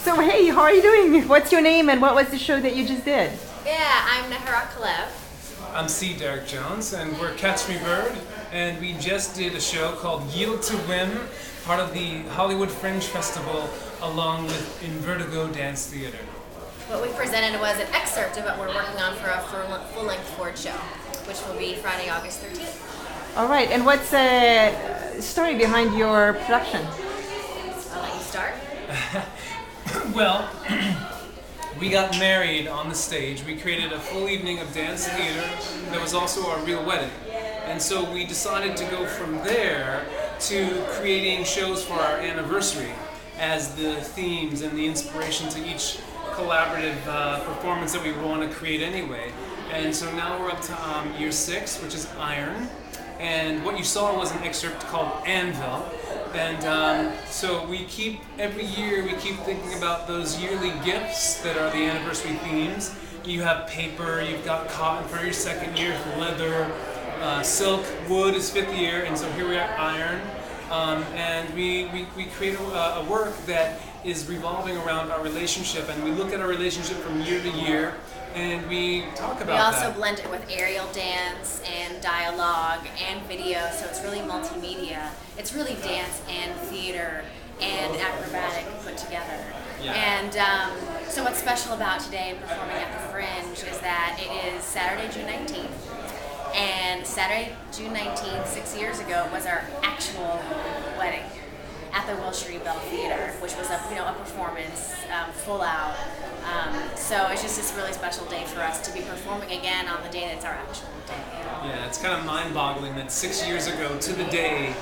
So hey, how are you doing? What's your name and what was the show that you just did? Yeah, I'm Nehara Kalev. I'm C. Derrick Jones, and we're Catch Me Bird, and we just did a show called Yield to Whim, part of the Hollywood Fringe Festival, along with Vertigo Dance Theater. What we presented was an excerpt of what we're working on for a full-length Ford show, which will be Friday, August 13th. All right, and what's the story behind your production? I'll let you start. Well, we got married on the stage. We created a full evening of dance theater that was also our real wedding. And so we decided to go from there to creating shows for our anniversary as the themes and the inspiration to each collaborative performance that we want to create anyway. And so now we're up to year 6, which is Iron. And what you saw was an excerpt called Anvil. And so every year we keep thinking about those yearly gifts that are the anniversary themes. You have paper, you've got cotton for your 2nd year, leather, silk, wood is 5th year, and so here we are, iron. And we create a work that is revolving around our relationship, and we look at our relationship from year to year, and we talk about that. We also blend it with aerial dance and dialogue and video, so it's really multimedia. It's really dance and theater and acrobatic put together. Yeah. And so what's special about today performing at the Fringe is that it is Saturday, June 19th. And Saturday, June 19th, 6 years ago, was our actual wedding at the Wilshire Bell Theater, which was a performance, full out. So it's just this really special day for us to be performing again on the day that's our actual day. Yeah, it's kind of mind-boggling that 6 years ago to the day,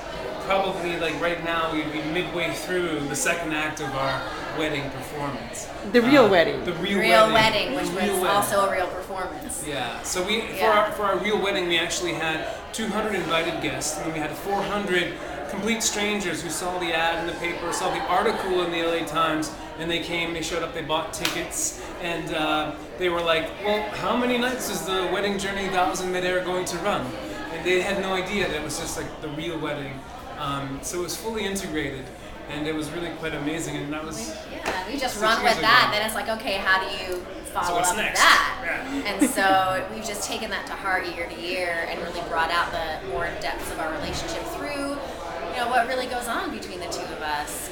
probably like right now, we'd be midway through the 2nd act of our wedding performance. The real wedding. The real wedding, which was also a real performance. Yeah. So for our real wedding, we actually had 200 invited guests, and we had 400 complete strangers who saw the ad in the paper, saw the article in the LA Times, and they came, they showed up, they bought tickets, and they were like, well, how many nights is the Wedding Journey 1000 Midair going to run? And they had no idea that it was just like the real wedding. So it was fully integrated, and it was really quite amazing, and that was... Yeah, we just run with that, then it's like, okay, how do you follow up next? That? Yeah. And so we've just taken that to heart year to year and really brought out the more depths of our relationship through what really goes on between the two of us,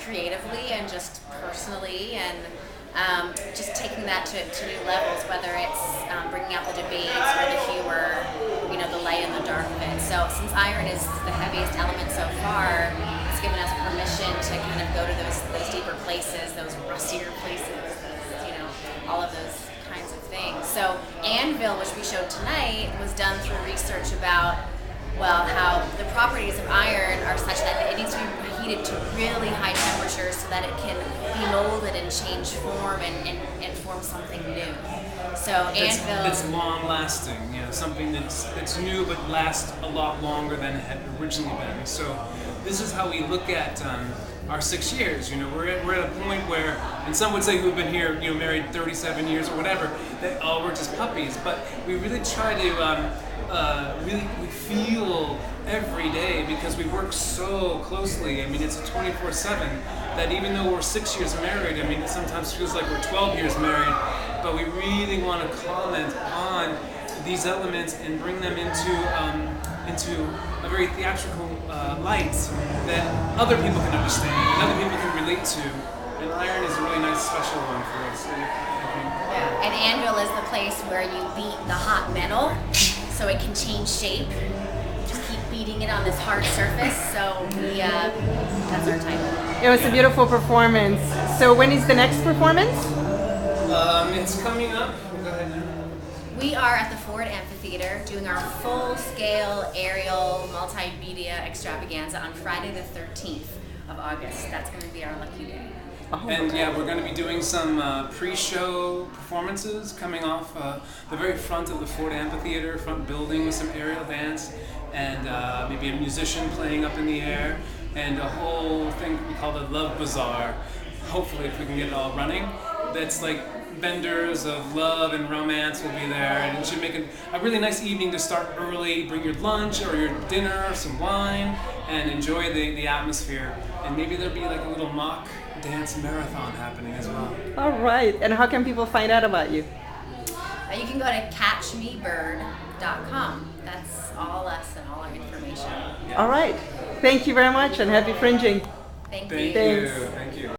creatively and just personally, and just taking that to new levels, whether it's bringing out the debates or the humor, the light and the dark of it. So since iron is the heaviest element so far, it's given us permission to kind of go to those deeper places, those rustier places, all of those kinds of things. So Anvil, which we showed tonight, was done through research about how the properties of iron are such that it needs to be heated to really high temperatures so that it can be molded and change form and form something new. So Anvil... That's long-lasting, something that's new but lasts a lot longer than it had originally been. So this is how we look at our 6 years. We're at a point where, and some would say who've been here, married 37 years or whatever, that we're just puppies. But we really try to we feel every day because we work so closely. I mean, it's a 24/7 that even though we're 6 years married, I mean, it sometimes feels like we're 12 years married, but we really want to comment on these elements and bring them into a very theatrical light that other people can understand and other people can relate to. And iron is a really nice special one for us. Yeah, and Anvil is the place where you beat the hot metal so it can change shape. Just keep beating it on this hard surface. So that's our title. It was a beautiful performance. So when is the next performance? It's coming up. Go ahead. We are at the Ford Amphitheater doing our full-scale aerial multimedia extravaganza on Friday the 13th of August. That's going to be our lucky day. And we're going to be doing some pre-show performances coming off the very front of the Ford Amphitheater, front building, with some aerial dance, and maybe a musician playing up in the air, and a whole thing we call the Love Bazaar. Hopefully, if we can get it all running, that's like vendors of love and romance will be there, and it should make a really nice evening to start early. Bring your lunch or your dinner, some wine, and enjoy the atmosphere. And maybe there'll be like a little mock dance marathon happening as well. All right. And how can people find out about you? You can go to catchmebird.com. That's all us and all our information. All right. Thank you very much and happy fringing. Thank Thank you. you. Thanks. Thank you.